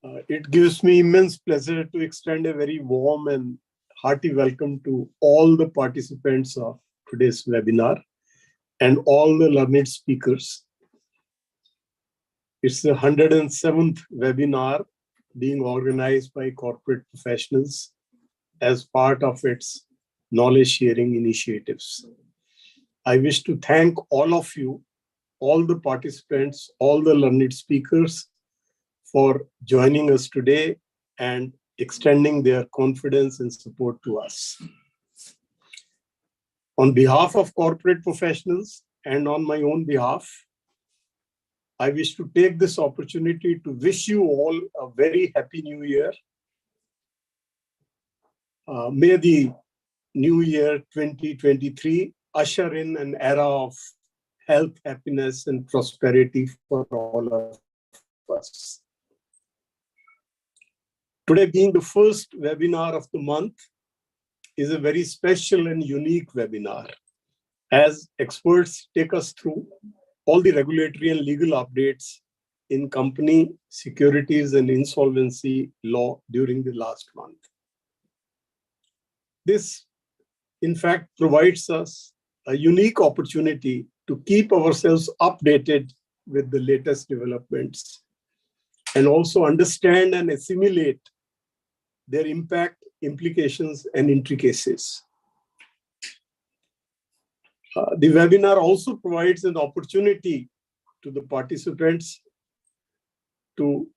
It gives me immense pleasure to extend a very warm and hearty welcome to all the participants of today's webinar and all the learned speakers. It's the 107th webinar being organized by corporate professionals as part of its knowledge sharing initiatives. I wish to thank all of you, all the participants, all the learned speakers for joining us today and extending their confidence and support to us. On behalf of corporate professionals and on my own behalf, I wish to take this opportunity to wish you all a very happy new year. May the new year 2023 usher in an era of health, happiness, and prosperity for all of us. Today, being the first webinar of the month, is a very special and unique webinar, as experts take us through all the regulatory and legal updates in company, securities, and insolvency law during the last month. This, in fact, provides us a unique opportunity to keep ourselves updated with the latest developments and also understand and assimilate their impact, implications, and intricacies. The webinar also provides an opportunity to the participants to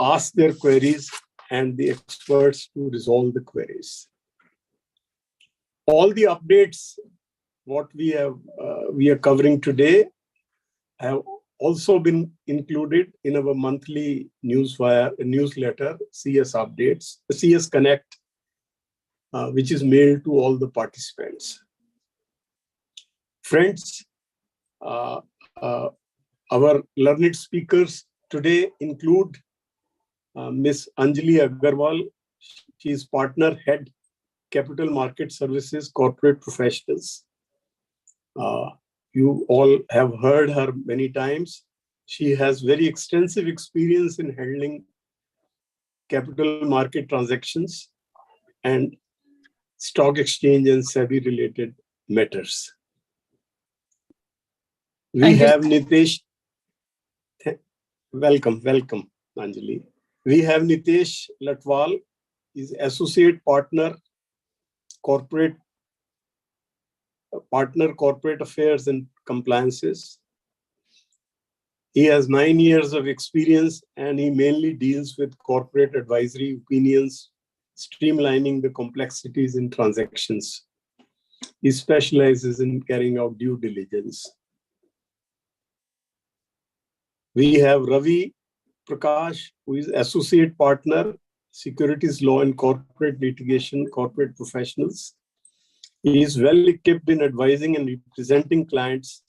ask their queries and the experts to resolve the queries. All the updates what we are covering today have also been included in our monthly newsletter, CS Updates, CS Connect, which is mailed to all the participants. Friends, our learned speakers today include Ms. Anjali Agarwal. She is Partner Head, Capital Market Services, Corporate Professionals. You all have heard her many times. She has very extensive experience in handling capital market transactions and stock exchange and SEBI related matters. We have Nitesh. Welcome, Anjali. We have Nitesh Latwal, is Associate Partner, Corporate Affairs and Compliances. He has 9 years of experience and he mainly deals with corporate advisory opinions, streamlining the complexities in transactions. He specializes in carrying out due diligence. We have Ravi Prakash, who is Associate Partner, Securities Law and Corporate Litigation, Corporate Professionals. He is well equipped in advising and representing clients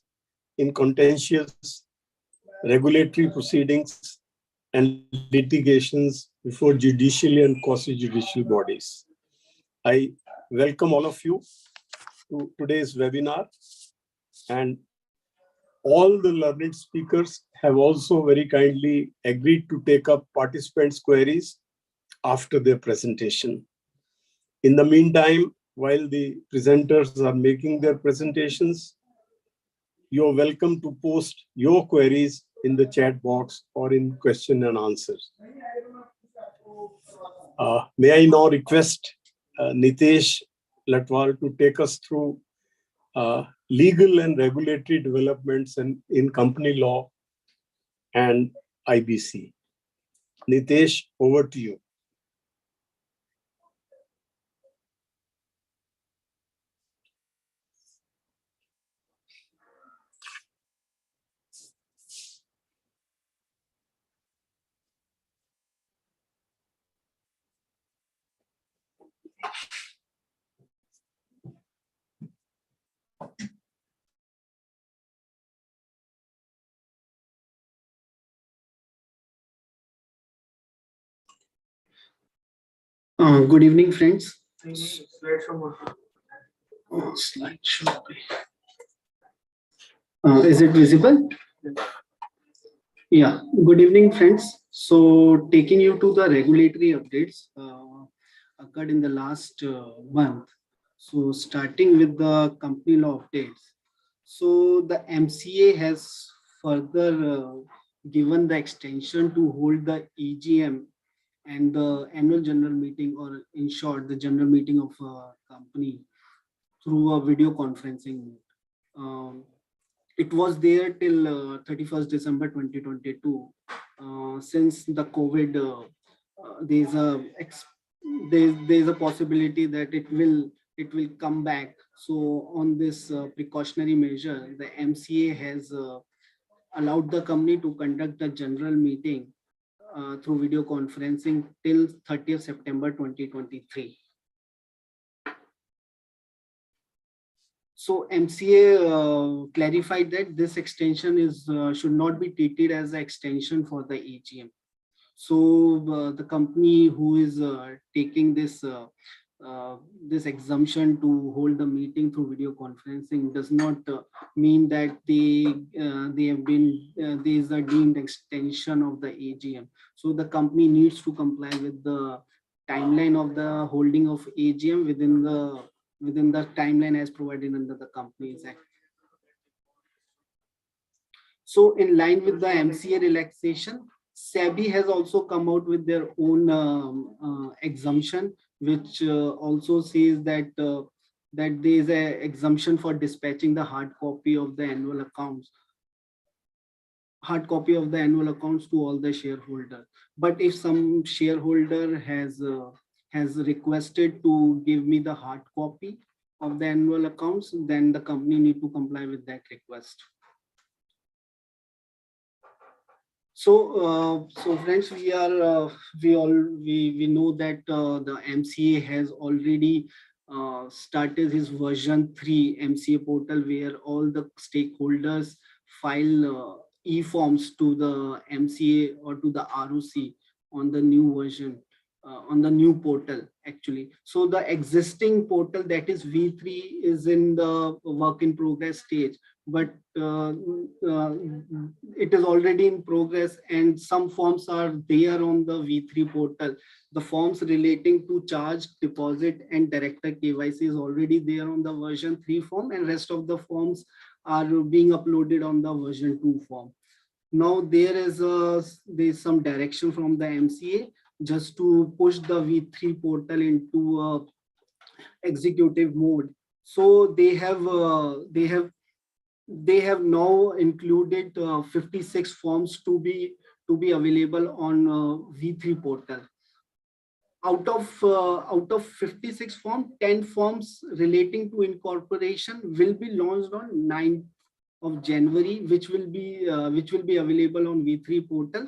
in contentious regulatory proceedings and litigations before judicial and quasi-judicial bodies. I welcome all of you to today's webinar, and all the learned speakers have also very kindly agreed to take up participants' queries after their presentation. In the meantime, while the presenters are making their presentations, you're welcome to post your queries in the chat box or in question and answers. May I now request Nitesh Latwal to take us through legal and regulatory developments in company law and IBC. Nitesh, over to you. Good evening, friends. Is it visible? Yeah. Good evening, friends. So, taking you to the regulatory updates occurred in the last month. So, starting with the company law updates. So, the MCA has further given the extension to hold the EGM and the annual general meeting, or in short, the general meeting of a company through a video conferencing mode. It was there till 31st December 2022. Since the COVID, there's a there's a possibility that it will come back. So on this precautionary measure, the MCA has allowed the company to conduct the general meeting through video conferencing till 30th September 2023. So MCA clarified that this extension is should not be treated as an extension for the AGM. So the company who is taking this exemption to hold the meeting through video conferencing does not mean that they have been there is a deemed extension of the AGM. So the company needs to comply with the timeline of the holding of AGM within the timeline as provided under the Companies Act. So in line with the MCA relaxation, SEBI has also come out with their own exemption, which also says that that there is an exemption for dispatching the hard copy of the annual accounts to all the shareholders. But if some shareholder has requested to give me the hard copy of the annual accounts, then the company need to comply with that request. So, friends, we know that the MCA has already started his version 3 MCA portal, where all the stakeholders file e-forms to the MCA or to the ROC on the new version, on the new portal actually. So the existing portal, that is V3, is in the work in progress stage, but it is already in progress, and some forms are there on the V3 portal. The forms relating to charge, deposit, and director KYC is already there on the version 3 form, and rest of the forms are being uploaded on the version 2 form. Now there's some direction from the MCA just to push the V3 portal into executive mode. So they have now included 56 forms to be available on V3 portal. Out of 56 forms, 10 forms relating to incorporation will be launched on 9th of January, which will be available on V3 portal,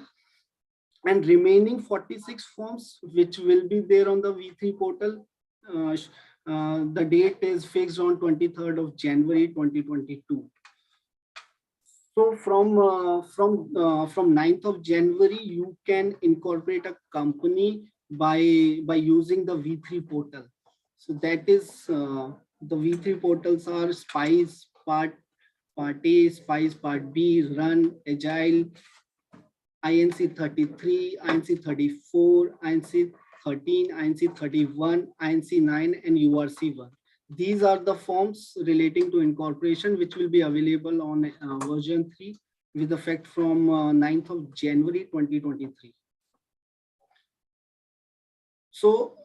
and remaining 46 forms which will be there on the V3 portal. The date is fixed on 23rd of January 2022. So from 9th of January, you can incorporate a company by using the V3 portal. So that is the V3 portals are Spice, Part A, Spice, Part B, Run, Agile, INC 33, INC 34, INC 13, INC 31, INC 9, and URC 1. These are the forms relating to incorporation which will be available on version 3 with effect from 9th of January 2023. So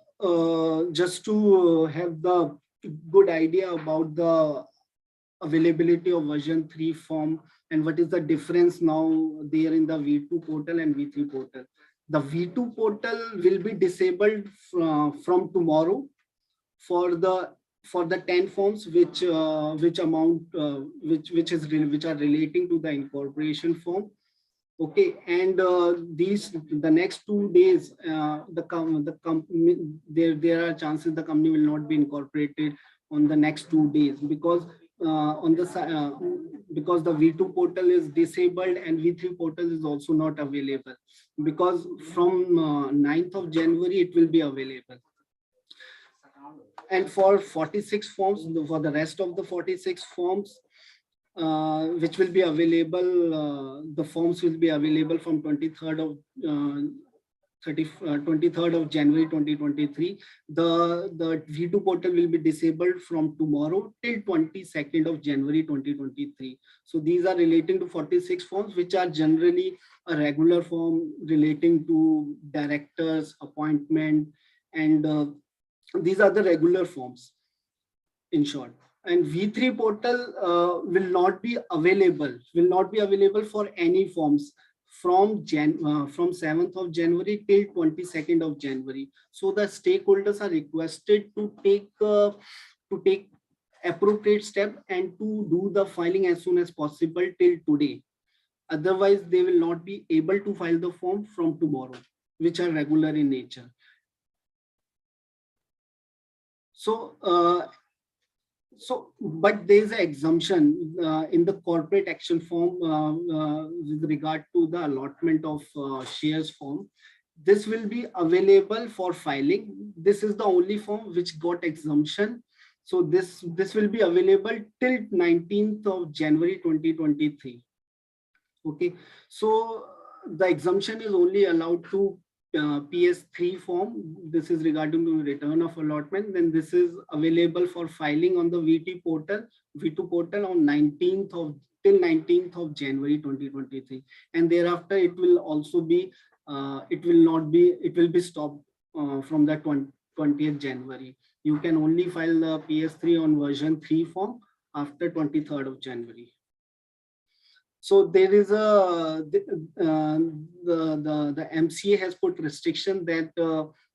just to have the good idea about the availability of version 3 form and what is the difference now there in the V2 portal and V3 portal. The V2 portal will be disabled from tomorrow for the 10 forms which are relating to the incorporation form. Okay, and the next 2 days, the company there are chances the company will not be incorporated on the next 2 days, because because the V2 portal is disabled and V3 portal is also not available, because from 9th of January it will be available. And for 46 forms, for the rest of the 46 forms, which will be available, the forms will be available from 23rd of 23rd of January 2023. The V2 portal will be disabled from tomorrow till 22nd of January 2023. So these are relating to 46 forms, which are generally a regular form relating to directors, appointment, and these are the regular forms in short. And V3 portal will not be available for any forms from 7th of January till 22nd of January. So the stakeholders are requested to take appropriate step and to do the filing as soon as possible till today. Otherwise, they will not be able to file the form from tomorrow, which are regular in nature. But there is an exemption in the corporate action form with regard to the allotment of shares form. This will be available for filing. This is the only form which got exemption. So this will be available till 19th of January 2023. Okay, so the exemption is only allowed to PS3 form. This is regarding to return of allotment. Then this is available for filing on the V2 portal on 19th of till 19th of January 2023, and thereafter it will also be it will be stopped from the 20th January. You can only file the PS3 on version 3 form after 23rd of January. So there is the MCA has put restriction that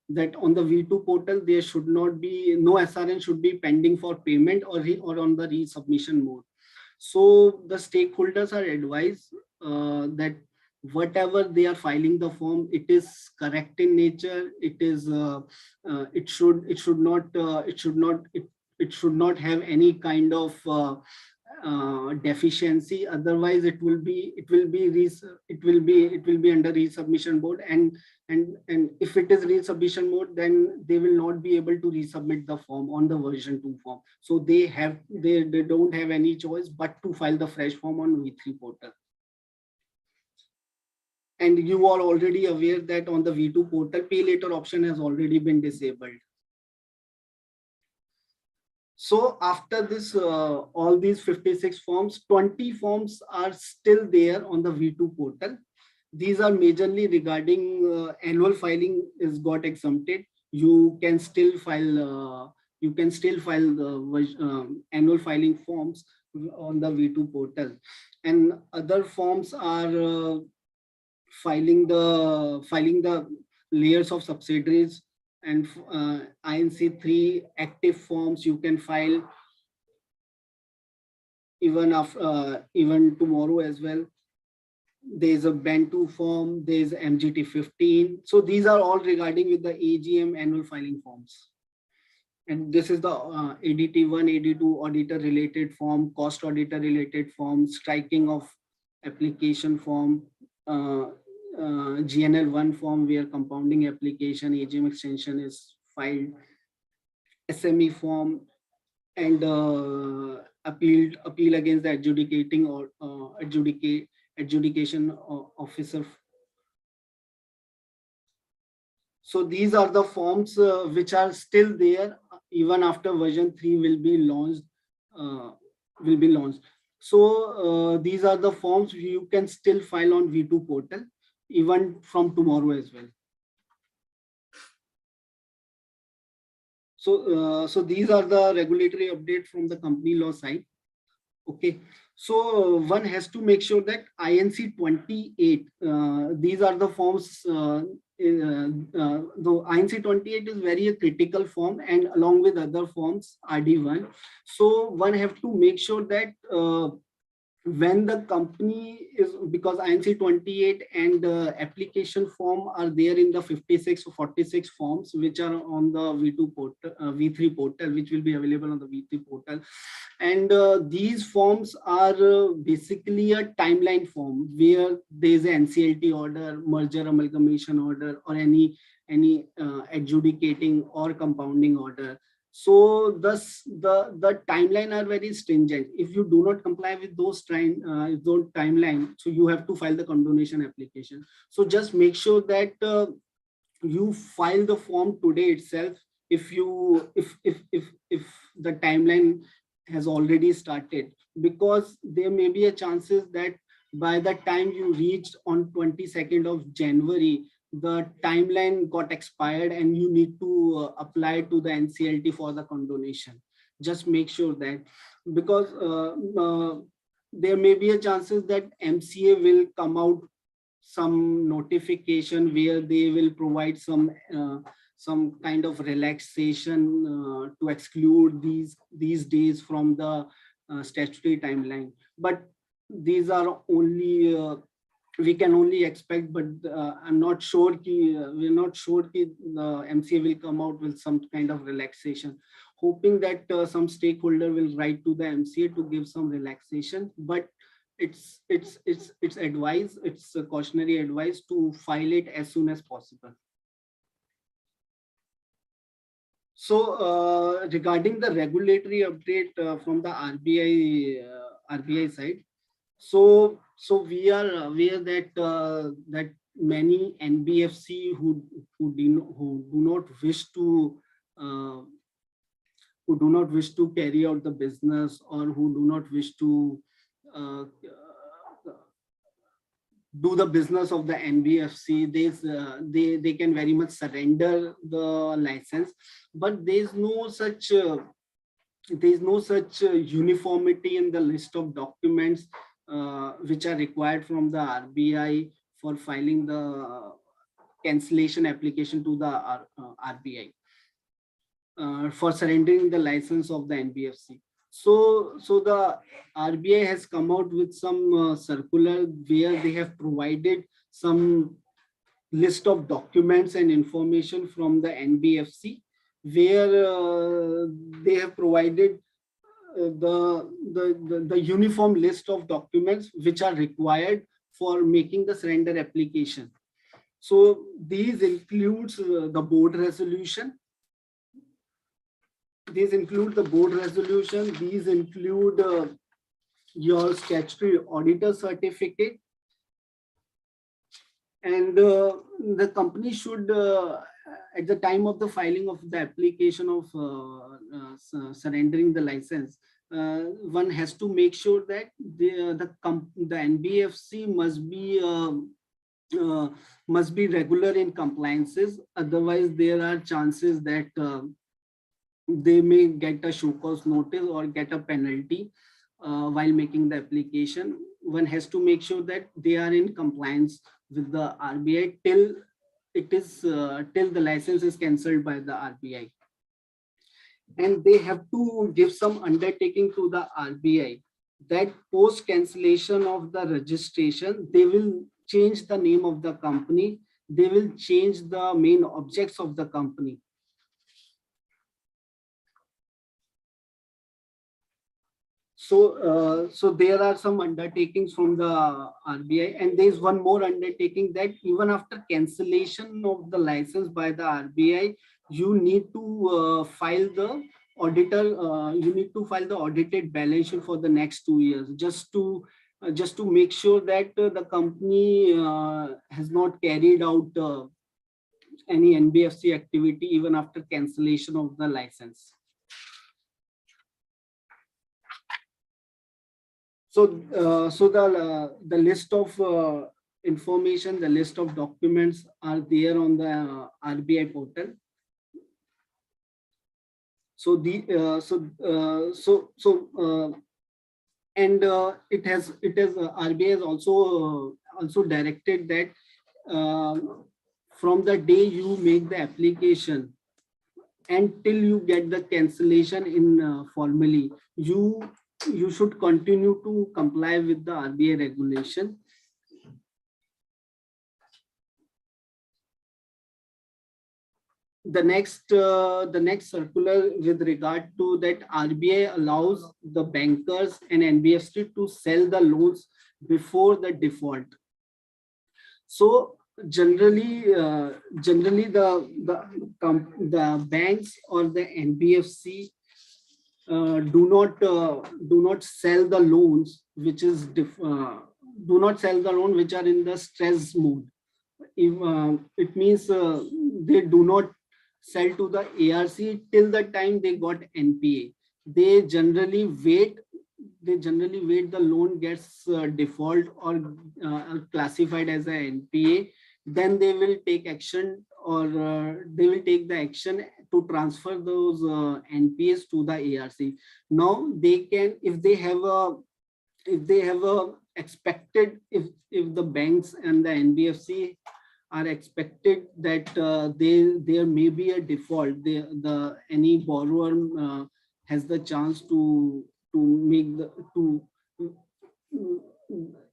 that on the V2 portal there should not be no SRN should be pending for payment or on the resubmission mode. So the stakeholders are advised that whatever they are filing the form, it is correct in nature. It is it should not have any kind of deficiency. Otherwise it will be under resubmission mode, and if it is resubmission mode, then they will not be able to resubmit the form on the version 2 form. So they don't have any choice but to file the fresh form on V3 portal. And you are already aware that on the V2 portal, pay later option has already been disabled. So after this, all these 56 forms, 20 forms are still there on the V2 portal. These are majorly regarding annual filing is got exempted. You can still file the annual filing forms on the V2 portal, and other forms are filing the layers of subsidiaries, and INC3 active forms you can file even tomorrow as well. There's a BAN2 form, there's MGT15. So these are all regarding with the AGM annual filing forms. And this is the ADT1, AD2 auditor related form, cost auditor related form, striking of application form, GNL1 form where compounding application AGM extension is filed, SME form, and appeal against the adjudicating or adjudication officer. So these are the forms which are still there even after version 3 will be launched. So these are the forms you can still file on V2 portal even from tomorrow as well. So these are the regulatory updates from the company law side. Okay, so one has to make sure that INC 28, these are the forms. Though INC 28 is very critical form, and along with other forms RD1, so one have to make sure that when the company is, because INC 28 and application form are there in the 56 or 46 forms which are on the V2 portal, V3 portal, which will be available on the V3 portal, and these forms are basically a timeline form where there is an NCLT order, merger amalgamation order, or any adjudicating or compounding order. So thus the timeline are very stringent. If you do not comply with those timeline, so you have to file the condonation application. So just make sure that you file the form today itself if the timeline has already started, because there may be a chances that by the time you reached on 22nd of January, the timeline got expired and you need to apply to the NCLT for the condonation. Just make sure that, because there may be a chances that MCA will come out some notification where they will provide some kind of relaxation to exclude these days from the statutory timeline. But these are only we can only expect, but I'm not sure we're not sure the MCA will come out with some kind of relaxation, hoping that some stakeholder will write to the MCA to give some relaxation. But it's advice, it's a cautionary advice to file it as soon as possible. So regarding the regulatory update from the RBI side, so we are aware that that many NBFC who do not wish to carry out the business, or who do not wish to do the business of the NBFC, they can very much surrender the license. But there's no such uniformity in the list of documents which are required from the RBI for filing the cancellation application to the RBI for surrendering the license of the NBFC. So the RBI has come out with some circular where they have provided some list of documents and information from the NBFC, where they have provided the uniform list of documents which are required for making the surrender application. So these includes the board resolution. These include the board resolution. These include your statutory auditor certificate, and the company should, at the time of the filing of the application of surrendering the license, one has to make sure that the NBFC must be regular in compliances. Otherwise, there are chances that they may get a show cause notice or get a penalty while making the application. One has to make sure that they are in compliance with the RBI till the license is cancelled by the RBI. And they have to give some undertaking to the RBI that post cancellation of the registration, they will change the name of the company, they will change the main objects of the company. So there are some undertakings from the RBI, and there is one more undertaking that even after cancellation of the license by the RBI, you need to file the audited balance sheet for the next 2 years, just to make sure that the company has not carried out any NBFC activity even after cancellation of the license. So the list of information, the list of documents are there on the RBI portal. So RBI has also directed that from the day you make the application until you get the cancellation in formally, you should continue to comply with the RBI regulation. The next circular with regard to that, RBI allows the bankers and NBFC to sell the loans before the default. So generally the the banks or the NBFC do not sell the loans which is do not sell the loan which are in the stress mode. If it means they do not sell to the ARC till the time they got NPA. They generally wait. They generally wait the loan gets default or classified as a NPA. Then they will take action, or they will take the action to transfer those NPAs to the ARC. Now they can, if they have a expected, if the banks and the NBFC are expected that there may be a default, any borrower has the chance to make the to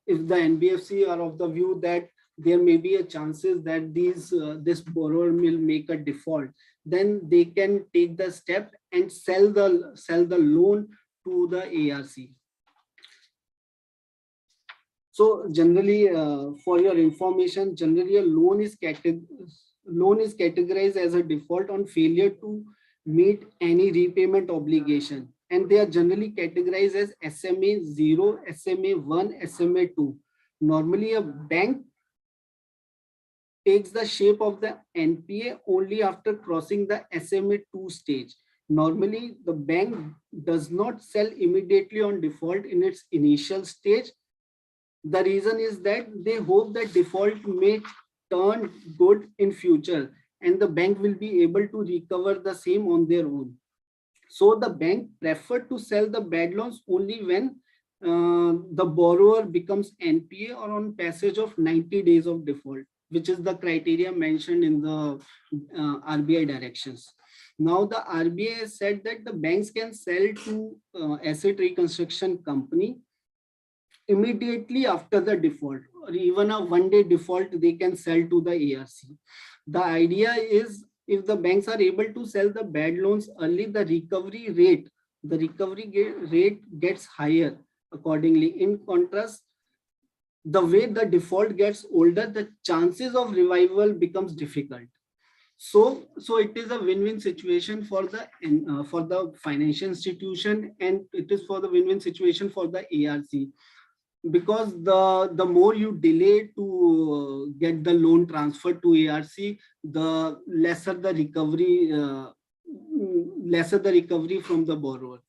if the NBFC are of the view that there may be a chances that this borrower will make a default, then they can take the step and sell the loan to the ARC. So generally, for your information, generally a loan is categorized as a default on failure to meet any repayment obligation, and they are generally categorized as SMA 0, SMA 1, SMA 2. Normally, a bank takes the shape of the NPA only after crossing the SMA 2 stage. Normally, the bank does not sell immediately on default in its initial stage. The reason is that they hope that default may turn good in future and the bank will be able to recover the same on their own. So the bank prefer to sell the bad loans only when the borrower becomes NPA or on passage of 90 days of default, which is the criteria mentioned in the RBI directions. Now the RBI said that the banks can sell to asset reconstruction company immediately after the default, or even a one-day default they can sell to the ARC. The idea is, if the banks are able to sell the bad loans early, the recovery rate gets higher accordingly. In contrast, the way the default gets older, the chances of revival becomes difficult. So it is a win-win situation for the financial institution, and it is for the win-win situation for the ARC, because the more you delay to get the loan transferred to ARC, the lesser the recovery from the borrower.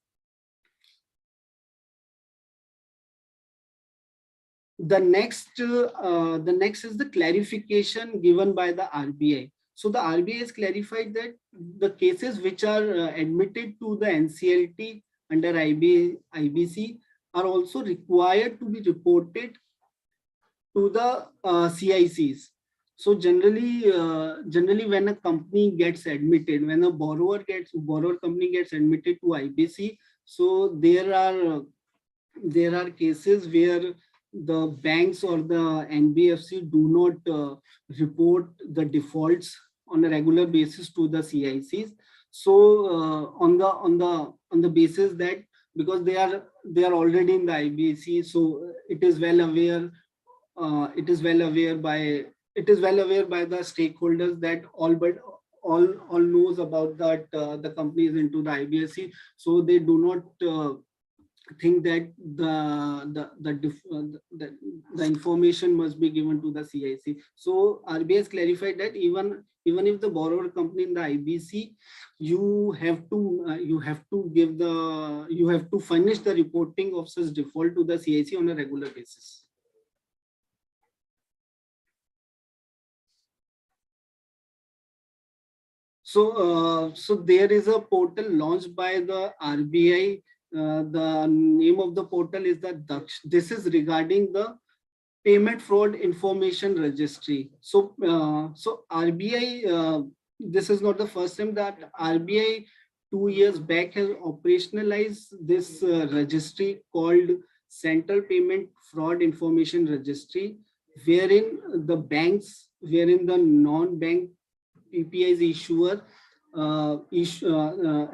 The next is the clarification given by the RBI. So the RBI has clarified that the cases which are admitted to the NCLT under IBC are also required to be reported to the CICs. So generally when a company gets admitted, when a borrower company gets admitted to IBC, so there are cases where the banks or the NBFC do not report the defaults on a regular basis to the CICs. So on the basis that, because they are already in the IBC, so it is well aware by the stakeholders that all knows about that the company is into the IBC, so they do not think that the information must be given to the CIC. So RBI has clarified that even if the borrower company in the IBC, you have to furnish the reporting of such default to the CIC on a regular basis. So there is a portal launched by the RBI. The name of the portal is the Daksh. This is regarding the payment fraud information registry. So RBI, this is not the first time that RBI 2 years back has operationalized this registry called Central Payment Fraud Information Registry, wherein the non-bank PPI's issuer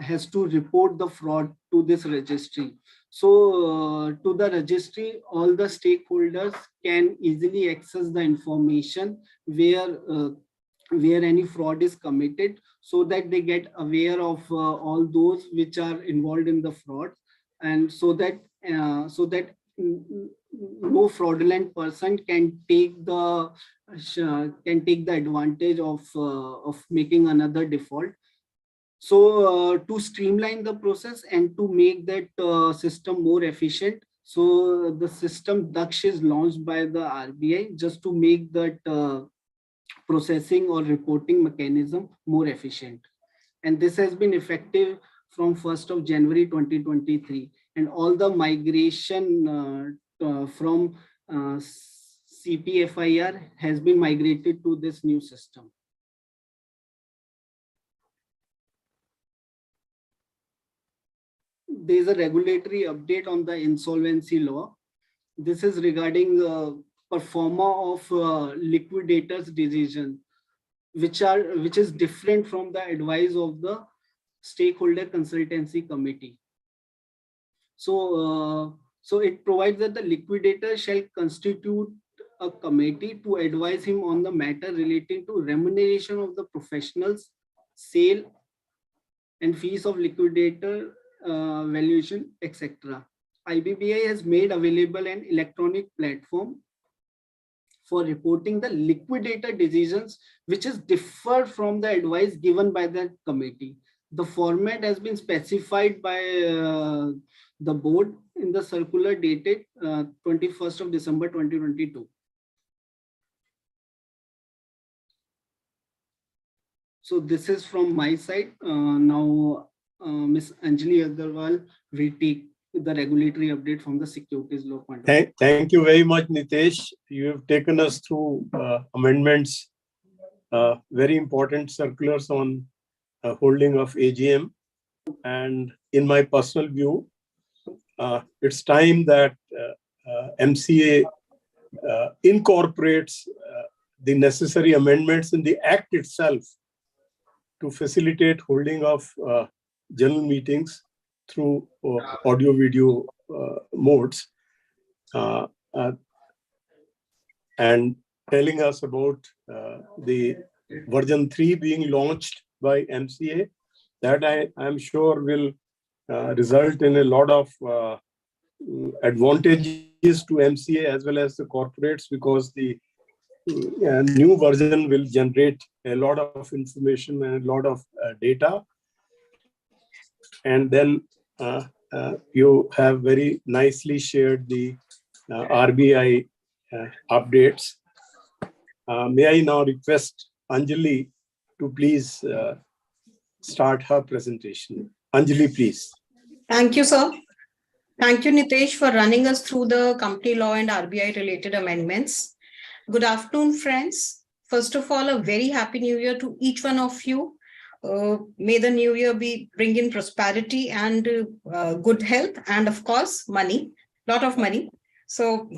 has to report the fraud to this registry. So to the registry, all the stakeholders can easily access the information where where any fraud is committed, so that they get aware of all those which are involved in the fraud, and so that no fraudulent person can take the advantage of making another default. So to streamline the process and to make that system more efficient, so the system Daksh is launched by the RBI just to make that processing or reporting mechanism more efficient. And this has been effective from 1st of January 2023. And all the migration from CPFIR has been migrated to this new system. There is a regulatory update on the insolvency law. This is regarding performer of liquidators decision, which is different from the advice of the stakeholder consultancy committee. So it provides that the liquidator shall constitute a committee to advise him on the matter relating to remuneration of the professionals, sale and fees of liquidator, valuation, etc. IBBI has made available an electronic platform for reporting the liquidator decisions, which is differed from the advice given by the committee. The format has been specified by the board in the circular dated 21st of December 2022. So this is from my side. Now Ms. Anjali Agarwal will take the regulatory update from the securities law point of view. Thank you very much, Nitesh. You have taken us through amendments, very important circulars on holding of AGM. And in my personal view, it's time that MCA incorporates the necessary amendments in the Act itself to facilitate holding of general meetings through audio-video modes, and telling us about the version 3 being launched by MCA. That I'm sure will result in a lot of advantages to MCA as well as the corporates, because the new version will generate a lot of information and a lot of data. And then you have very nicely shared the RBI updates. May I now request Anjali to please start her presentation. Anjali, please. Thank you, sir. Thank you, Nitesh, for running us through the company law and RBI related amendments. Good afternoon, friends. First of all, a very happy new year to each one of you. May the new year bring in prosperity and good health, and of course, money, lot of money. So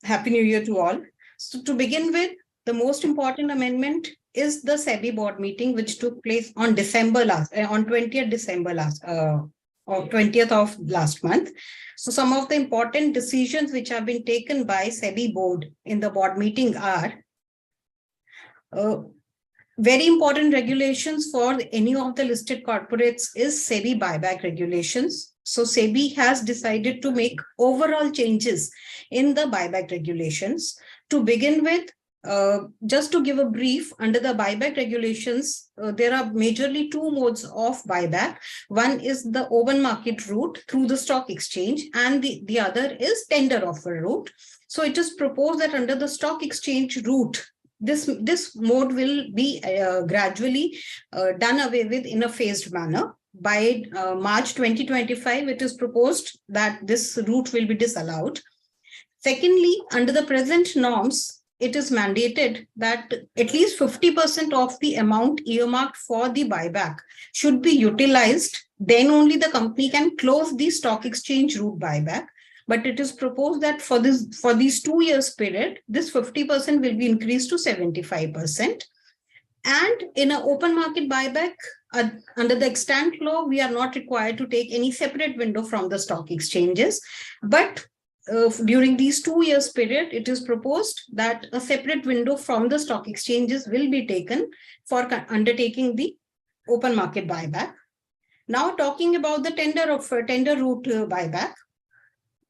happy new year to all. So to begin with, the most important amendment is the SEBI board meeting, which took place on December on 20th December or 20th of last month. So some of the important decisions which have been taken by SEBI board in the board meeting are very important regulations for any of the listed corporates is SEBI buyback regulations. So SEBI has decided to make overall changes in the buyback regulations. To begin with, just to give a brief, under the buyback regulations, there are majorly two modes of buyback. One is the open market route through the stock exchange, and the other is tender offer route. So it is proposed that under the stock exchange route, this mode will be gradually done away with in a phased manner. By March 2025, it is proposed that this route will be disallowed. Secondly, under the present norms, it is mandated that at least 50% of the amount earmarked for the buyback should be utilized. Then only the company can close the stock exchange route buyback. But it is proposed that for these 2 years period, this 50% will be increased to 75%. And in an open market buyback, under the extant law, we are not required to take any separate window from the stock exchanges. But during these 2 years period, it is proposed that a separate window from the stock exchanges will be taken for undertaking the open market buyback. Now talking about the tender route buyback,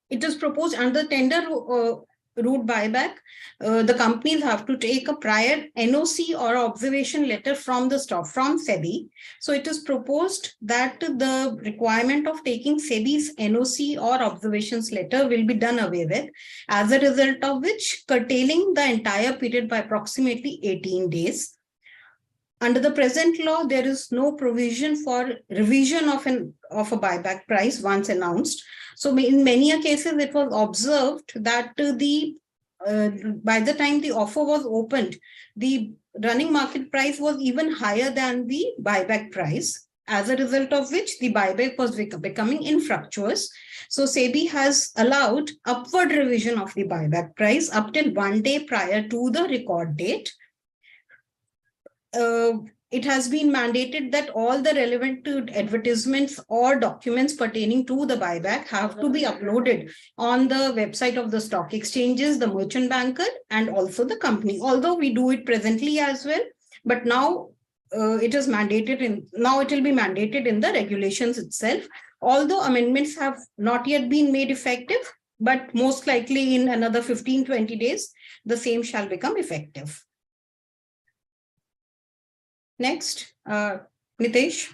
it is proposed under tender route buyback, the companies have to take a prior NOC or observation letter from the stock, from SEBI. So it is proposed that the requirement of taking SEBI's NOC or observations letter will be done away with, as a result of which curtailing the entire period by approximately 18 days. Under the present law, there is no provision for revision of a buyback price once announced. So in many cases, it was observed that by the time the offer was opened, the running market price was even higher than the buyback price, as a result of which the buyback was becoming infructuous. So SEBI has allowed upward revision of the buyback price up till 1 day prior to the record date. It has been mandated that all the relevant advertisements or documents pertaining to the buyback have to be uploaded on the website of the stock exchanges, the merchant banker, and also the company. Although we do it presently as well, but now it is mandated now it will be mandated in the regulations itself. Although amendments have not yet been made effective, but most likely in another 15-20 days, the same shall become effective. Next, Nitesh.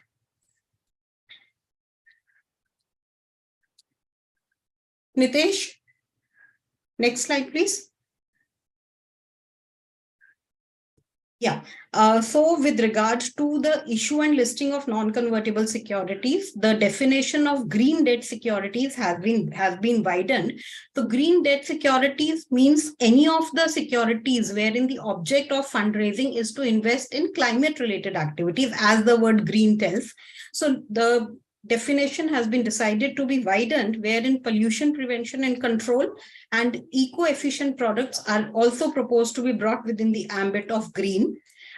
Nitesh, next slide, please. Yeah, so with regard to the issue and listing of non-convertible securities, the definition of green debt securities has been widened. So green debt securities means any of the securities wherein the object of fundraising is to invest in climate-related activities, as the word green tells. So the definition has been decided to be widened, wherein pollution prevention and control and eco-efficient products are also proposed to be brought within the ambit of green.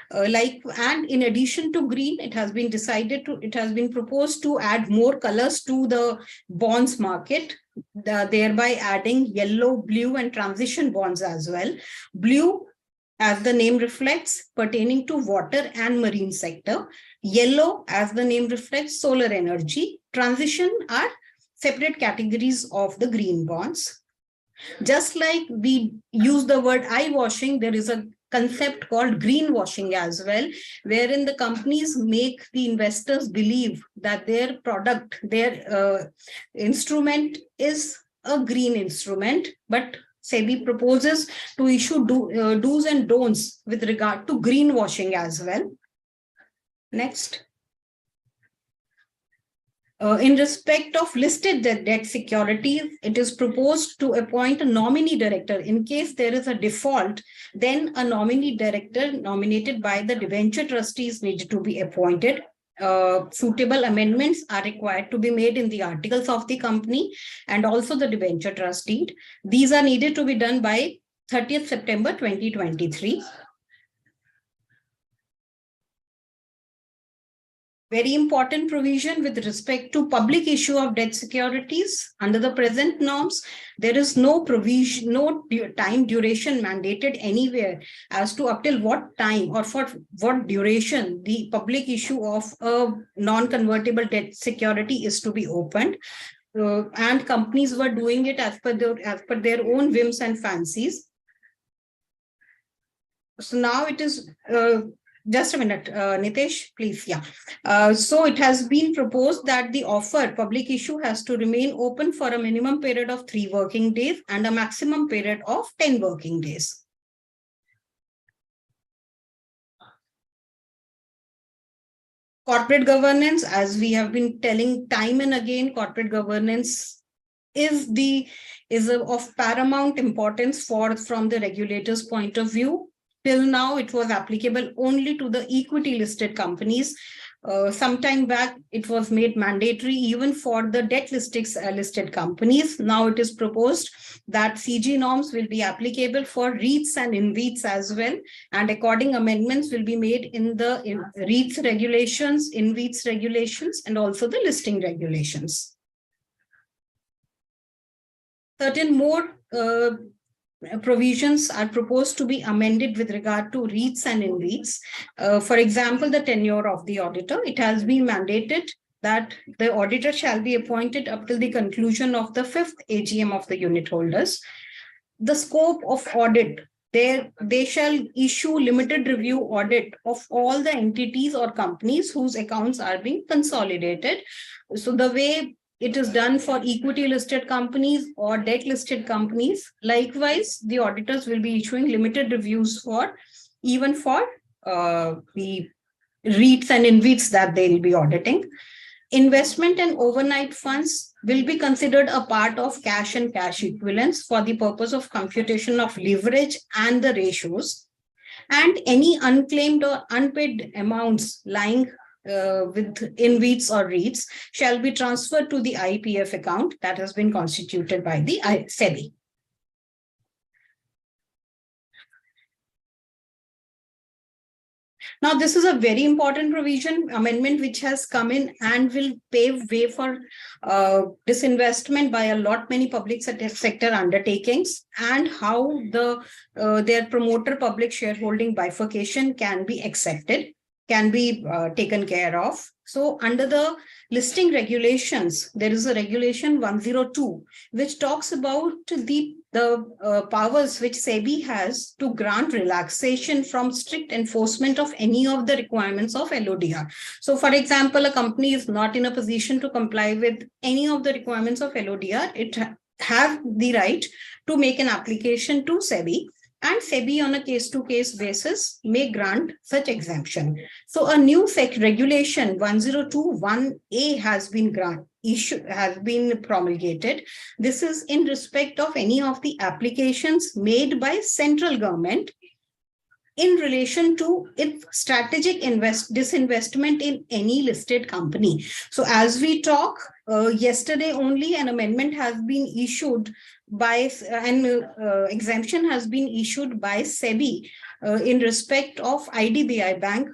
And in addition to green, it has been proposed to add more colors to the bonds market, thereby adding yellow, blue, and transition bonds as well. Blue, as the name reflects, pertaining to water and marine sector. Yellow, as the name reflects, solar energy. Transition are separate categories of the green bonds. Just like we use the word eye washing, there is a concept called greenwashing as well, wherein the companies make the investors believe that their product, their instrument is a green instrument, but SEBI proposes to issue do's and don'ts with regard to greenwashing as well. Next. In respect of listed debt securities, it is proposed to appoint a nominee director. In case there is a default, then a nominee director nominated by the debenture trustees needs to be appointed. Suitable amendments are required to be made in the articles of the company and also the debenture trust deed. These are needed to be done by 30th September 2023. Very important provision with respect to public issue of debt securities. Under the present norms, there is no provision, no time duration mandated anywhere as to up till what time or for what duration the public issue of a non-convertible debt security is to be opened. And companies were doing it as per their own whims and fancies. So now it is... just a minute, Nitesh, please. Yeah. So it has been proposed that the offer public issue has to remain open for a minimum period of 3 working days and a maximum period of 10 working days. Corporate governance, as we have been telling time and again, corporate governance is of paramount importance from the regulator's point of view. Till now, it was applicable only to the equity listed companies. Sometime back, it was made mandatory even for the debt listed companies. Now it is proposed that CG norms will be applicable for REITs and InvITs as well. And according amendments will be made in the REITs regulations, InvITs regulations, and also the listing regulations. Certain more provisions are proposed to be amended with regard to REITs and InREITs. For example, the tenure of the auditor. It has been mandated that the auditor shall be appointed up till the conclusion of the 5th AGM of the unit holders. The scope of audit, they shall issue limited review audit of all the entities or companies whose accounts are being consolidated. So the way it is done for equity listed companies or debt listed companies, likewise, the auditors will be issuing limited reviews for even for the REITs and InREITs that they will be auditing. Investment and overnight funds will be considered a part of cash and cash equivalents for the purpose of computation of leverage and the ratios. And any unclaimed or unpaid amounts lying with InREITs or REITs shall be transferred to the IPF account that has been constituted by the SEBI. Now, this is a very important provision amendment which has come in and will pave way for disinvestment by a lot many public sector undertakings, and how their promoter public shareholding bifurcation can be accepted, can be taken care of. So under the listing regulations, there is a regulation 102, which talks about the powers which SEBI has to grant relaxation from strict enforcement of any of the requirements of LODR. So for example, a company is not in a position to comply with any of the requirements of LODR. It have the right to make an application to SEBI, and SEBI on a case-to-case basis may grant such exemption. So a new regulation 1021A has been promulgated. This is in respect of any of the applications made by central government in relation to its strategic disinvestment in any listed company. So as we talk, yesterday only an amendment has been issued by exemption has been issued by SEBI in respect of IDBI Bank.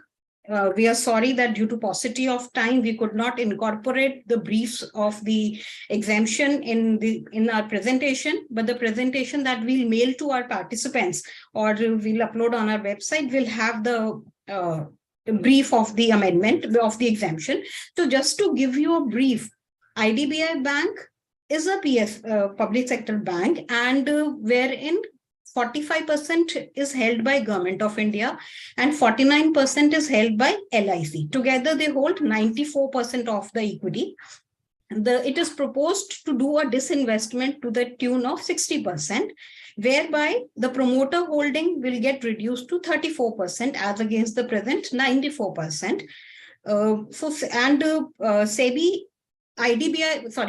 We are sorry that due to paucity of time, we could not incorporate the briefs of the exemption in our presentation, but the presentation that we'll mail to our participants or we'll upload on our website will have the brief of the amendment of the exemption. So just to give you a brief, IDBI Bank is a public sector bank, and wherein 45% is held by Government of India and 49% is held by LIC. Together, they hold 94% of the equity. It is proposed to do a disinvestment to the tune of 60%, whereby the promoter holding will get reduced to 34% as against the present 94%.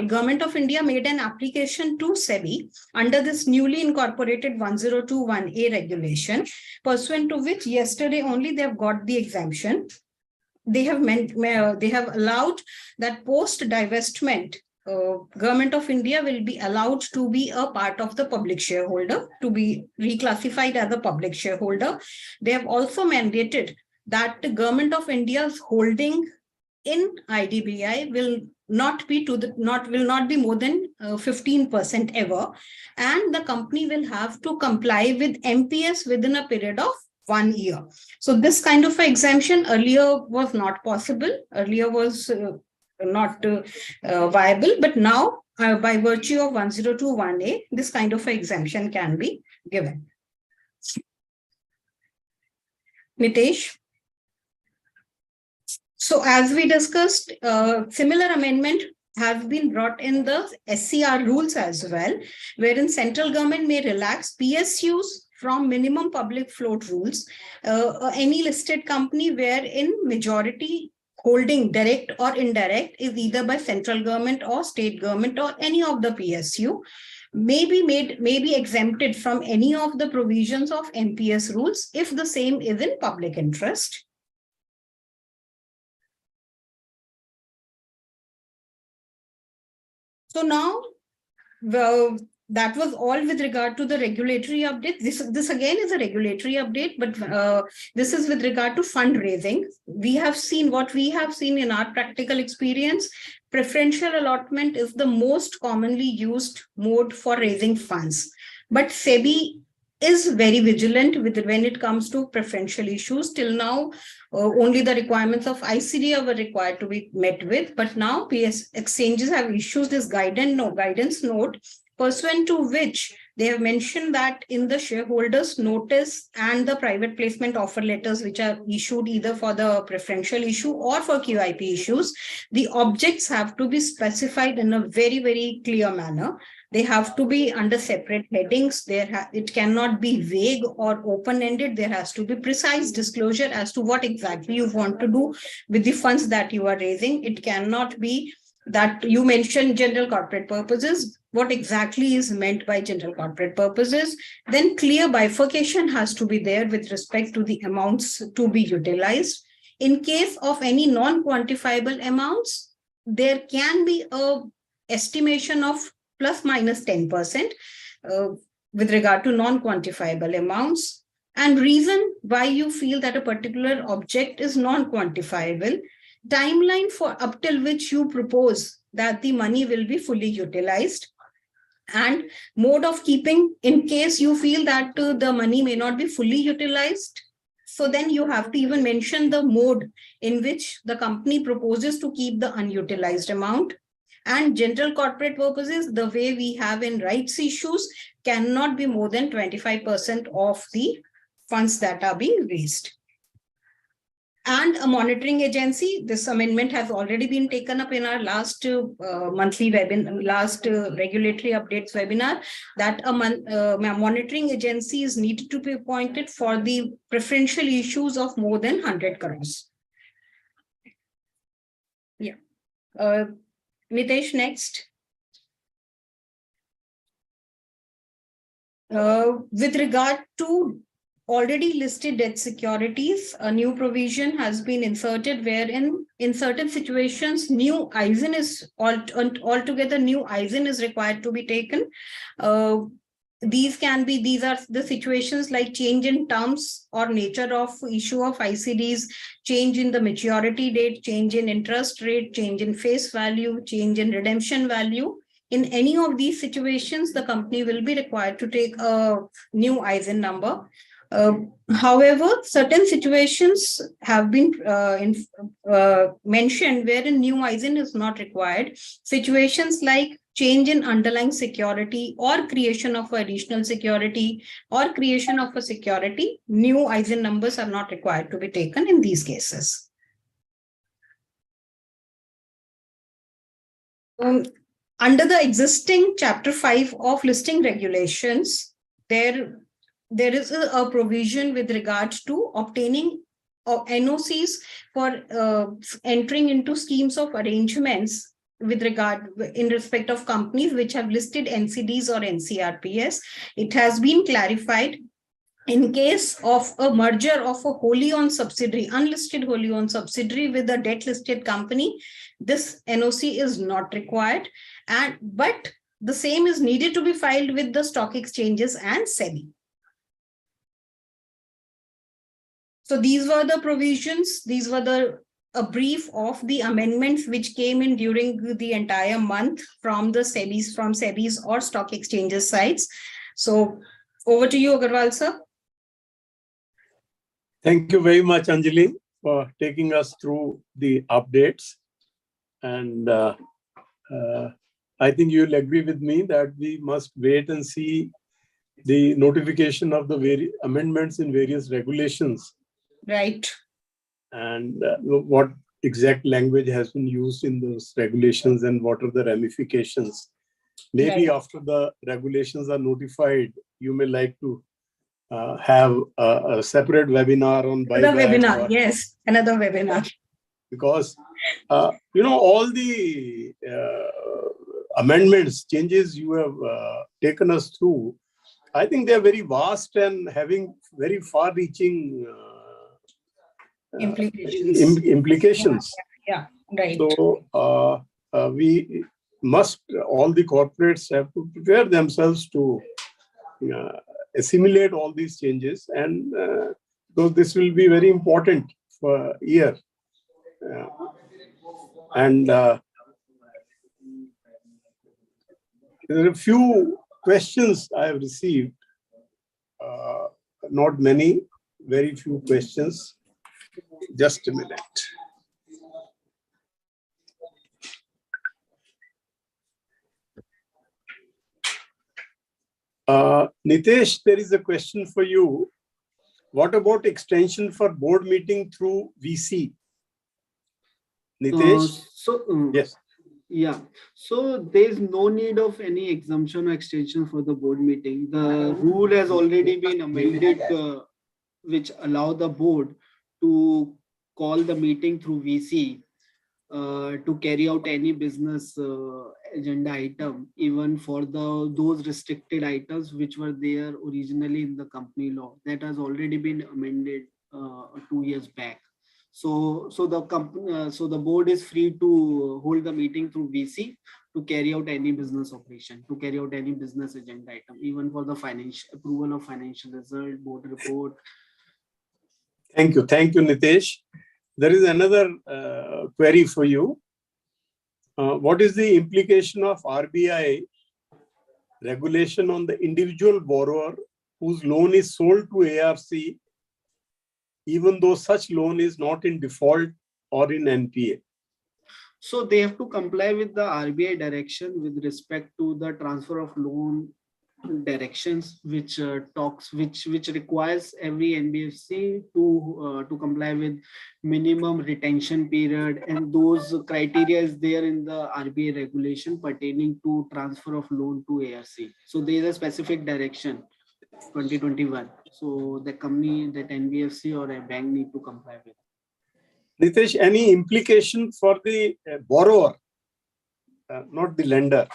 Government of India made an application to SEBI under this newly incorporated 1021A regulation, pursuant to which yesterday only they have got the exemption. They have allowed that post divestment, Government of India will be allowed to be a part of the public shareholder, to be reclassified as a public shareholder. They have also mandated that the Government of India's holding in IDBI will not be more than 15% ever, and the company will have to comply with MPS within a period of 1 year. So this kind of exemption earlier was not possible, earlier was not viable, but now by virtue of 1021A, this kind of exemption can be given. Nitesh? So as we discussed, similar amendment has been brought in the SCR rules as well, wherein central government may relax PSUs from minimum public float rules. Any listed company wherein majority holding, direct or indirect, is either by central government or state government or any of the PSU, may be exempted from any of the provisions of MPS rules if the same is in public interest. So now, that was all with regard to the regulatory update. This again is a regulatory update, but this is with regard to fundraising. We have seen what we have seen in our practical experience. preferential allotment is the most commonly used mode for raising funds. But SEBI is very vigilant with when it comes to preferential issues. Till now, only the requirements of ICD were required to be met with. But now PS exchanges have issued this guidance note, pursuant to which they have mentioned that in the shareholders notice and the private placement offer letters, which are issued either for the preferential issue or for QIP issues, the objects have to be specified in a very, very clear manner. They have to be under separate headings. It cannot be vague or open-ended. There has to be precise disclosure as to what exactly you want to do with the funds that you are raising. It cannot be that you mentioned general corporate purposes. What exactly is meant by general corporate purposes? Then clear bifurcation has to be there with respect to the amounts to be utilized. In case of any non-quantifiable amounts, there can be a estimation of plus minus 10% with regard to non-quantifiable amounts. And reason why you feel that a particular object is non-quantifiable, timeline for up till which you propose that the money will be fully utilized, and mode of keeping in case you feel that the money may not be fully utilized. So then you have to even mention the mode in which the company proposes to keep the unutilized amount. And general corporate purposes, the way we have in rights issues, cannot be more than 25% of the funds that are being raised. And a monitoring agency, this amendment has already been taken up in our last monthly webinar, last regulatory updates webinar, that a monitoring agency is needed to be appointed for the preferential issues of more than 100 crores. Yeah. Mitesh, next. With regard to already listed debt securities, a new provision has been inserted wherein in certain situations, new ISIN is altogether new ISIN is required to be taken. These are the situations like change in terms or nature of issue of ICDs, change in the maturity date, change in interest rate, change in face value, change in redemption value. In any of these situations, the company will be required to take a new ISIN number. However, certain situations have been mentioned wherein new ISIN is not required. Situations like change in underlying security or creation of additional security or creation of a security, new ISIN numbers are not required to be taken in these cases. Under the existing Chapter 5 of listing regulations, there is a provision with regard to obtaining NOCs for entering into schemes of arrangements with regard in respect of companies which have listed NCDs or NCRPS. It has been clarified in case of a merger of a wholly owned subsidiary, unlisted wholly owned subsidiary with a debt listed company, this NOC is not required, but the same is needed to be filed with the stock exchanges and SEBI. So these were the provisions, these were a brief of the amendments which came in during the entire month from the SEBI's or stock exchanges sites. So over to you, Agarwal sir. Thank you very much, Anjali, for taking us through the updates. And I think you'll agree with me that we must wait and see the notification of the amendments in various regulations. Right. And what exact language has been used in those regulations and what are the ramifications. Maybe right. After the regulations are notified, you may like to have a separate webinar on buyback. Another webinar, yes, another webinar. Because, all the amendments, changes you have taken us through, I think they're very vast and having very far-reaching implications. Yeah, right. So we must, all the corporates have to prepare themselves to assimilate all these changes, and so this will be very important for a year. And There are a few questions I have received. Not many, very few questions. Just a minute. Nitesh, there is a question for you. What about extension for board meeting through VC? Nitesh? Yes. Yeah, so there's no need of any exemption or extension for the board meeting. The rule has already been amended, which allow the board to call the meeting through VC to carry out any business agenda item, even for those restricted items which were there originally in the company law. That has already been amended 2 years back. So the board is free to hold the meeting through VC to carry out any business operation, to carry out any business agenda item, even for the financial approval of financial result, board report. Thank you, Nitesh. There is another query for you. What is the implication of RBI regulation on the individual borrower whose loan is sold to ARC, even though such loan is not in default or in NPA? So they have to comply with the RBI direction with respect to the transfer of loan directions, which requires every NBFC to comply with minimum retention period, and those criteria is there in the RBI regulation pertaining to transfer of loan to ARC. So there is a specific direction 2021. So the company, that NBFC or a bank, need to comply with. Nitesh, any implication for the borrower, not the lender,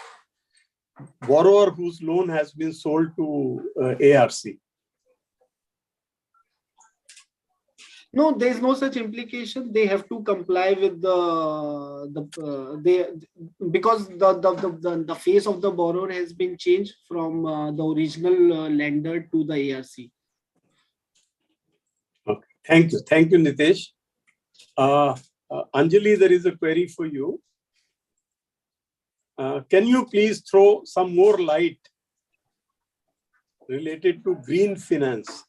borrower whose loan has been sold to ARC? No, there is no such implication. They have to comply with because the face of the borrower has been changed from the original lender to the ARC. Okay, thank you, Nitesh. Anjali, there is a query for you. Can you please throw some more light related to green finance?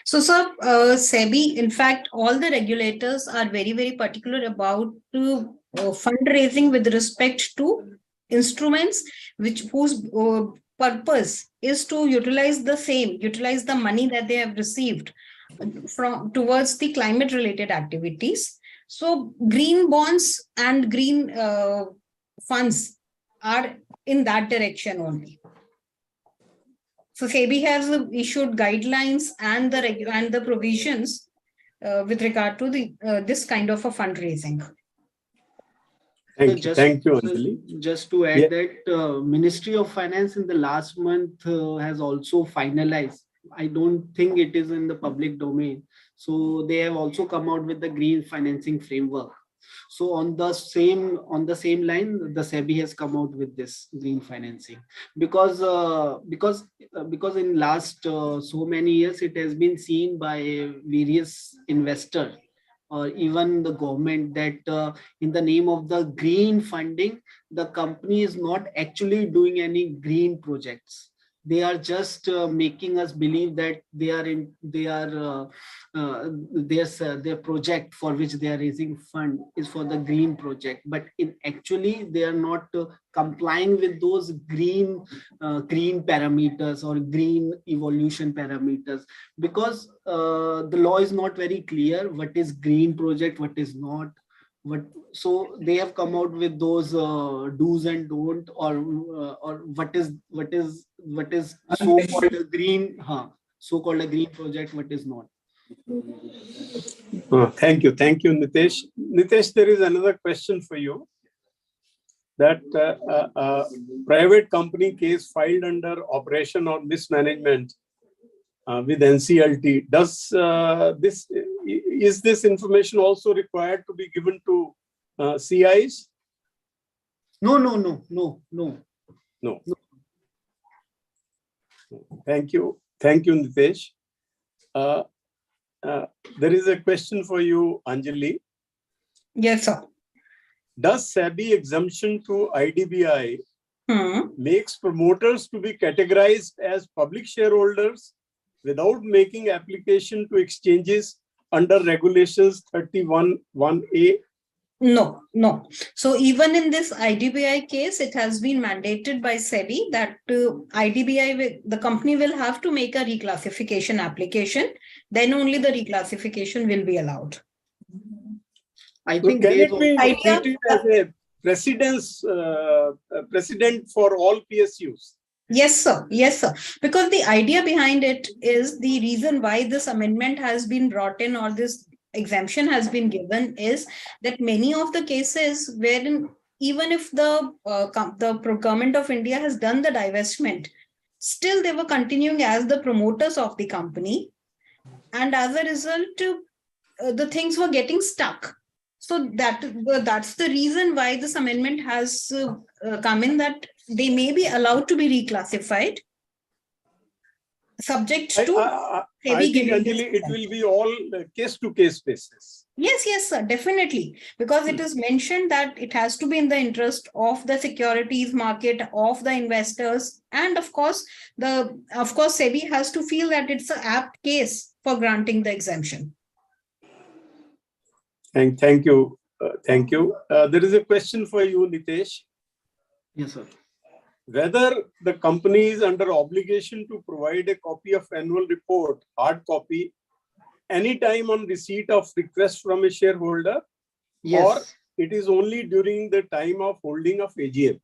So, sir, SEBI, in fact, all the regulators are very, very particular about fundraising with respect to instruments whose purpose is to utilize the money that they have received towards the climate related activities. So green bonds and green funds are in that direction only. So SEBI has issued guidelines and the provisions with regard to this kind of a fundraising. Thank you, Anjali. Just to add that Ministry of Finance in the last month has also finalized. I don't think it is in the public domain. So they have also come out with the green financing framework. So on the same line, the SEBI has come out with this green financing because in last so many years it has been seen by various investors or even the government that in the name of the green funding, the company is not actually doing any green projects. They are just making us believe that their project for which they are raising fund is for the green project, but in actually they are not complying with those green parameters or green evolution parameters, because the law is not very clear what is green project, what is not. So they have come out with those do's and don't, or what is so-called a green project, what is not. Thank you, Nitesh. Nitesh, there is another question for you. That private company case filed under operation or mismanagement with NCLT. Is this information also required to be given to CIs? No. Thank you, Nitesh. There is a question for you, Anjali. Yes, sir. does SEBI exemption to IDBI Hmm. makes promoters to be categorized as public shareholders without making application to exchanges under regulations 31(1)(a)? No, no. So even in this IDBI case, it has been mandated by SEBI that the company will have to make a reclassification application. Then only the reclassification will be allowed. I So think can there's it be idea- treated as a precedent for all PSUs? Yes, sir. Yes, sir. Because the idea behind it is the reason why this amendment has been brought in, or this exemption has been given, is that many of the cases wherein even if the government of India has done the divestment, still they were continuing as the promoters of the company, and as a result, the things were getting stuck. So that's the reason why this amendment has come in, that they may be allowed to be reclassified, subject to I SEBI think, giving this Anjali, it will be all case-to-case basis. Yes, sir, definitely. Because it is mentioned that it has to be in the interest of the securities market, of the investors, and of course, SEBI has to feel that it's an apt case for granting the exemption. Thank you. Thank you. There is a question for you, Nitesh. Yes, sir. Whether the company is under obligation to provide a copy of annual report, hard copy, anytime on receipt of request from a shareholder, Yes. or it is only during the time of holding of AGM?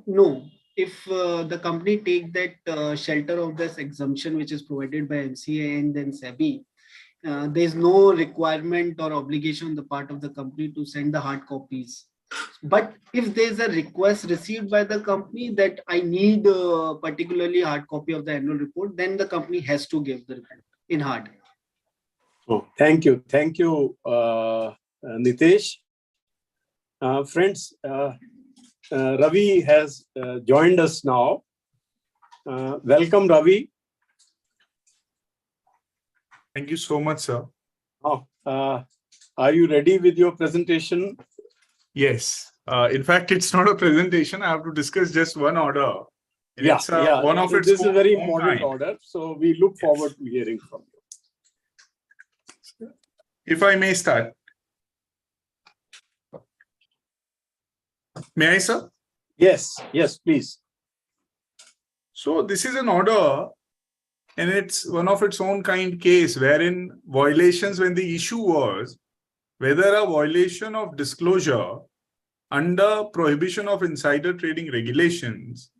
No. If the company take that shelter of this exemption, which is provided by MCA and then SEBI, there's no requirement or obligation on the part of the company to send the hard copies. But if there's a request received by the company that I need particularly hard copy of the annual report, then the company has to give the report in hard. Oh, thank you. Thank you, Nitesh. Friends, Ravi has joined us now. Welcome, Ravi. Thank you so much, sir. Oh, are you ready with your presentation? Yes. In fact, it's not a presentation. I have to discuss just one order. And Yeah, it's yeah. one of its This is a very own important kind. order, so we look forward to hearing from you. If I may start. May I, sir? Yes, yes, please. So this is an order, and it's one of its own kind case wherein violations, when the issue was whether a violation of disclosure under prohibition of insider trading regulations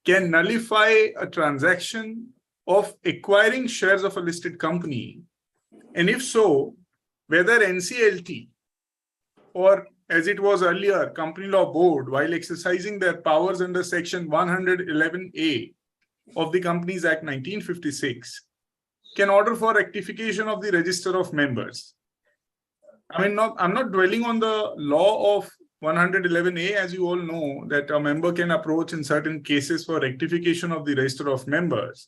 can nullify a transaction of acquiring shares of a listed company, and if so, whether NCLT, or as it was earlier, Company Law Board, while exercising their powers under Section 111A of the Companies Act 1956, can order for rectification of the register of members. I'm not dwelling on the law of 111A, as you all know, that a member can approach in certain cases for rectification of the register of members.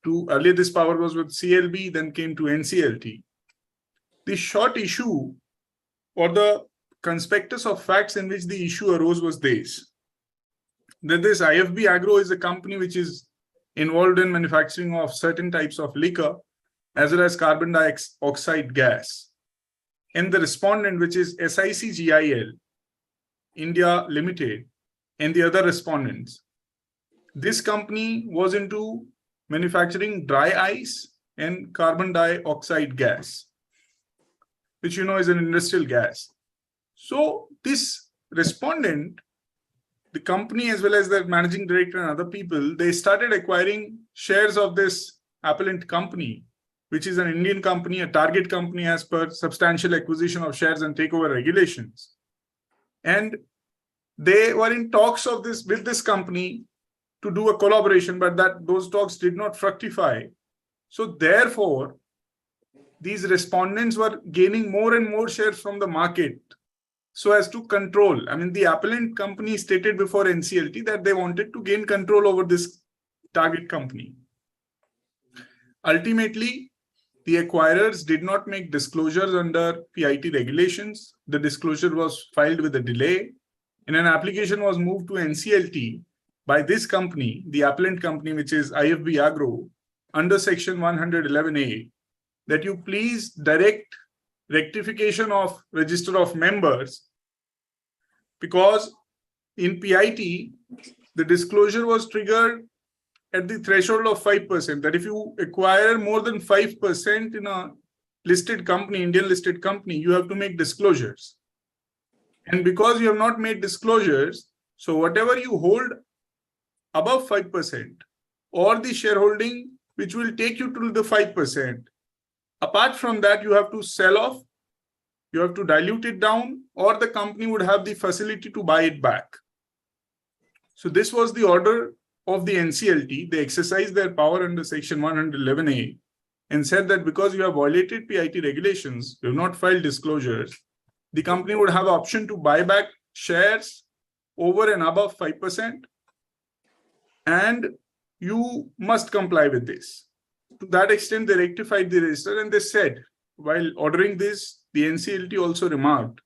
Earlier, this power was with CLB, then came to NCLT. The short issue, or the conspectus of facts in which the issue arose, was this: that this IFB Agro is a company which is involved in manufacturing of certain types of liquor, as well as carbon dioxide gas. And the respondent, which is SICGIL, India Limited, and the other respondents, this company was into manufacturing dry ice and carbon dioxide gas, which you know is an industrial gas. So this respondent, the company as well as the managing director and other people, they started acquiring shares of this appellant company, which is an Indian company, a target company as per substantial acquisition of shares and takeover regulations. And they were in talks of this with this company to do a collaboration, but those talks did not fructify. So therefore, these respondents were gaining more and more shares from the market so as to control. I mean, the appellant company stated before NCLT that they wanted to gain control over this target company. Ultimately, the acquirers did not make disclosures under PIT regulations. The disclosure was filed with a delay, and an application was moved to NCLT by this company, the appellant company, which is IFB Agro, under Section 111A, that you please direct rectification of register of members, because in PIT, the disclosure was triggered at the threshold of 5%, that if you acquire more than 5% in a listed company, Indian listed company, you have to make disclosures. And because you have not made disclosures, so whatever you hold above 5% or the shareholding which will take you to the 5%, apart from that, you have to sell off, you have to dilute it down, or the company would have the facility to buy it back. So this was the order of the NCLT. They exercised their power under Section 111A and said that because you have violated PIT regulations, you have not filed disclosures, the company would have option to buy back shares over and above 5%, and you must comply with this. To that extent, they rectified the register, and they said, while ordering this, the NCLT also remarked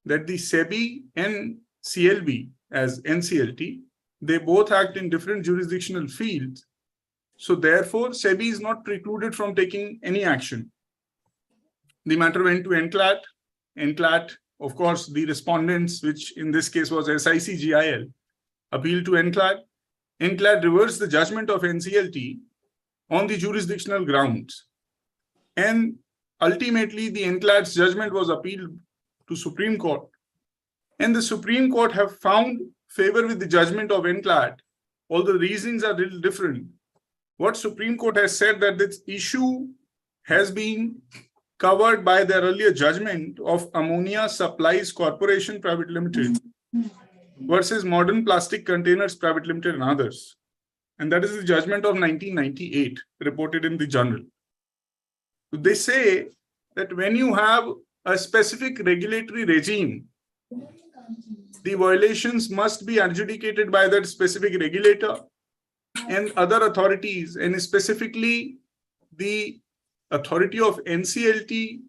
that the SEBI and CLB as NCLT, they both act in different jurisdictional fields. So therefore, SEBI is not precluded from taking any action. The matter went to NCLAT. NCLAT, of course, the respondents, which in this case was SICGIL, appealed to NCLAT. NCLAT reversed the judgment of NCLT on the jurisdictional grounds. And ultimately, the NCLAT's judgment was appealed to Supreme Court. And the Supreme Court have found favor with the judgment of NCLAT. All the reasons are a little different. What Supreme Court has said that this issue has been covered by their earlier judgment of Ammonia Supplies Corporation Private Limited versus Modern Plastic Containers Private Limited and others. And that is the judgment of 1998, reported in the journal. They say that when you have a specific regulatory regime, the violations must be adjudicated by that specific regulator and other authorities, and specifically the authority of NCLT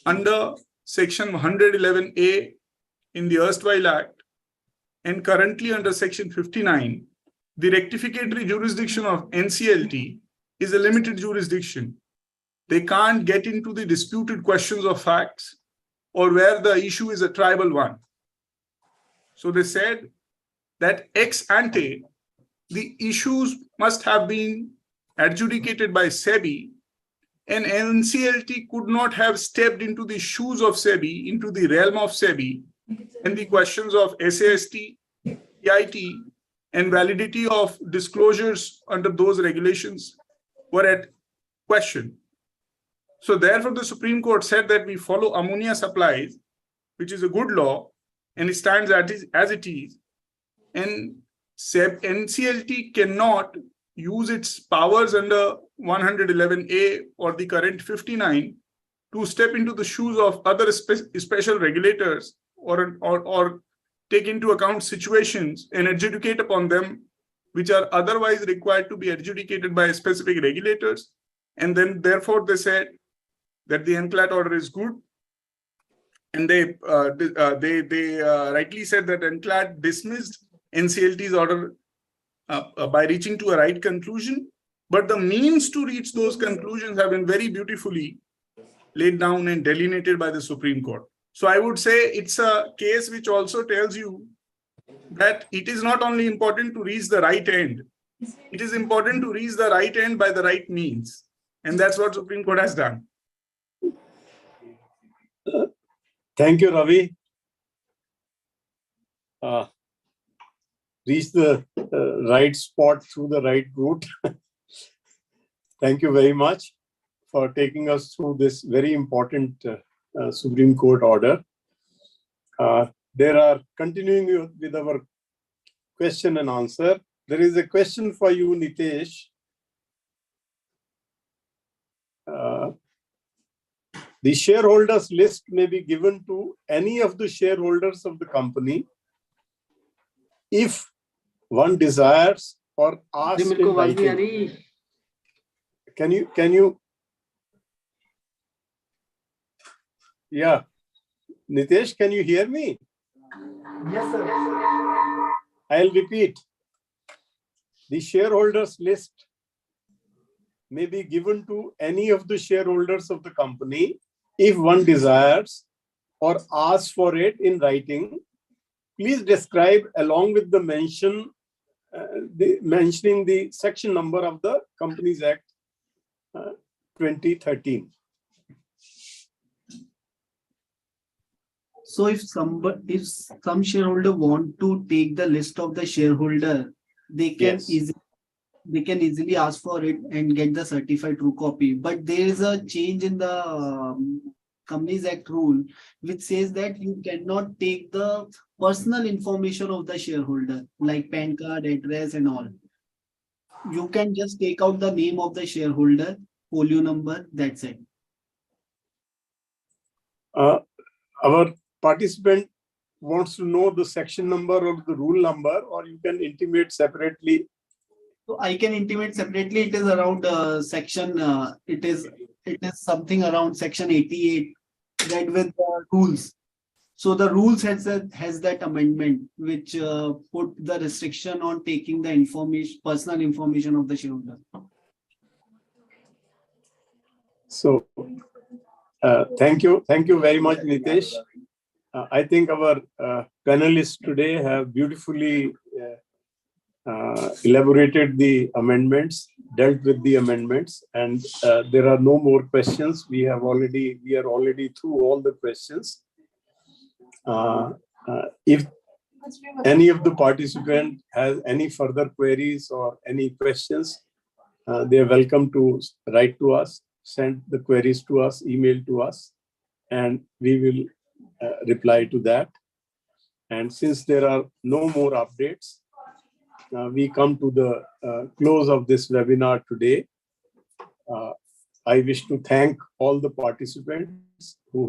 under Section 111A in the erstwhile Act, and currently under Section 59, the rectificatory jurisdiction of NCLT is a limited jurisdiction. They can't get into the disputed questions of facts or where the issue is a tribal one. So they said that ex ante, the issues must have been adjudicated by SEBI, and NCLT could not have stepped into the shoes of SEBI, into the realm of SEBI, and the questions of SAST, PIT, and validity of disclosures under those regulations were at question. So therefore, the Supreme Court said that we follow Ammonia Supplies, which is a good law, and it stands as it is. And NCLT cannot use its powers under 111A or the current 59 to step into the shoes of other special regulators or take into account situations and adjudicate upon them which are otherwise required to be adjudicated by specific regulators. And then therefore they said that the NCLAT order is good. And they rightly said that NCLAT dismissed NCLT's order by reaching to a right conclusion, but the means to reach those conclusions have been very beautifully laid down and delineated by the Supreme Court. So I would say it's a case which also tells you that it is not only important to reach the right end, it is important to reach the right end by the right means. And that's what Supreme Court has done. Thank you, Ravi. Reach the right spot through the right route. Thank you very much for taking us through this very important Supreme Court order. There are continuing with our question and answer. There is a question for you, Nitesh. The shareholders list may be given to any of the shareholders of the company if one desires or asks in writing. Can you Yeah. Nitesh, can you hear me? Yes, sir. I'll repeat. The shareholders list may be given to any of the shareholders of the company if one desires or asks for it in writing. Please describe along with the mentioning the section number of the Companies Act 2013. So if some shareholder want to take the list of the shareholder, they can Yes. easily ask for it and get the certified true copy. But there is a change in the Companies Act rule, which says that you cannot take the personal information of the shareholder, like PAN card, address, and all. You can just take out the name of the shareholder, folio number, that's it. Our participant wants to know the section number or the rule number, or you can intimate separately. So I can intimate separately. It is around section. It is something around section 88, read with the rules. So the rules has that amendment which put the restriction on taking the information, personal information of the shareholder. So thank you very much, Nitesh. I think our panelists today have beautifully elaborated the amendments, dealt with the amendments, and there are no more questions. We are already through all the questions. If any of the participants has any further queries or any questions, they are welcome to write to us, send the queries to us, email to us, and we will reply to that. And since there are no more updates, we come to the close of this webinar today. I wish to thank all the participants who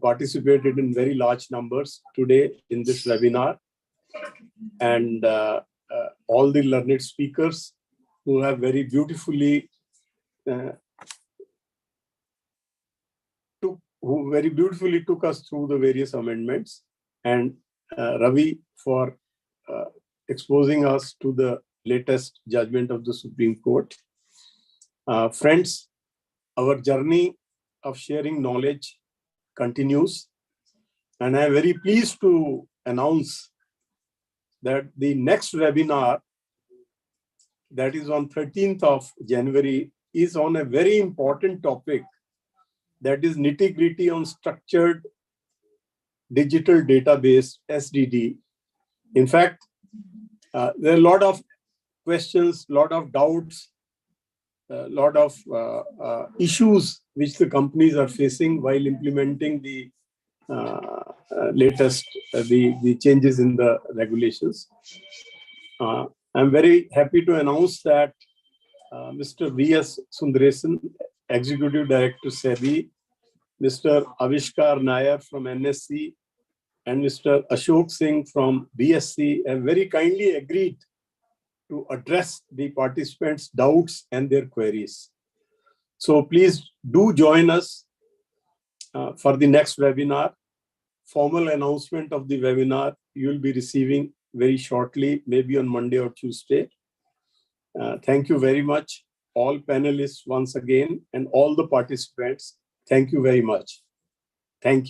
participated in very large numbers today in this webinar, and all the learned speakers who have very beautifully took us through the various amendments, and Ravi for exposing us to the latest judgment of the Supreme Court. Friends, our journey of sharing knowledge continues, and I am very pleased to announce that the next webinar, that is on 13th of January, is on a very important topic, that is nitty-gritty on structured digital database, SDD. In fact, there are a lot of questions, lot of doubts, a lot of issues which the companies are facing while implementing the latest the changes in the regulations. I'm very happy to announce that Mr. V.S. Sundaresan, Executive Director, SEBI, Mr. Avishkar Nair from NSC, and Mr. Ashok Singh from BSC have very kindly agreed to address the participants' doubts and their queries. So please do join us for the next webinar. Formal announcement of the webinar you will be receiving very shortly, maybe on Monday or Tuesday. Thank you very much, all panelists once again, and all the participants. Thank you very much. Thank you.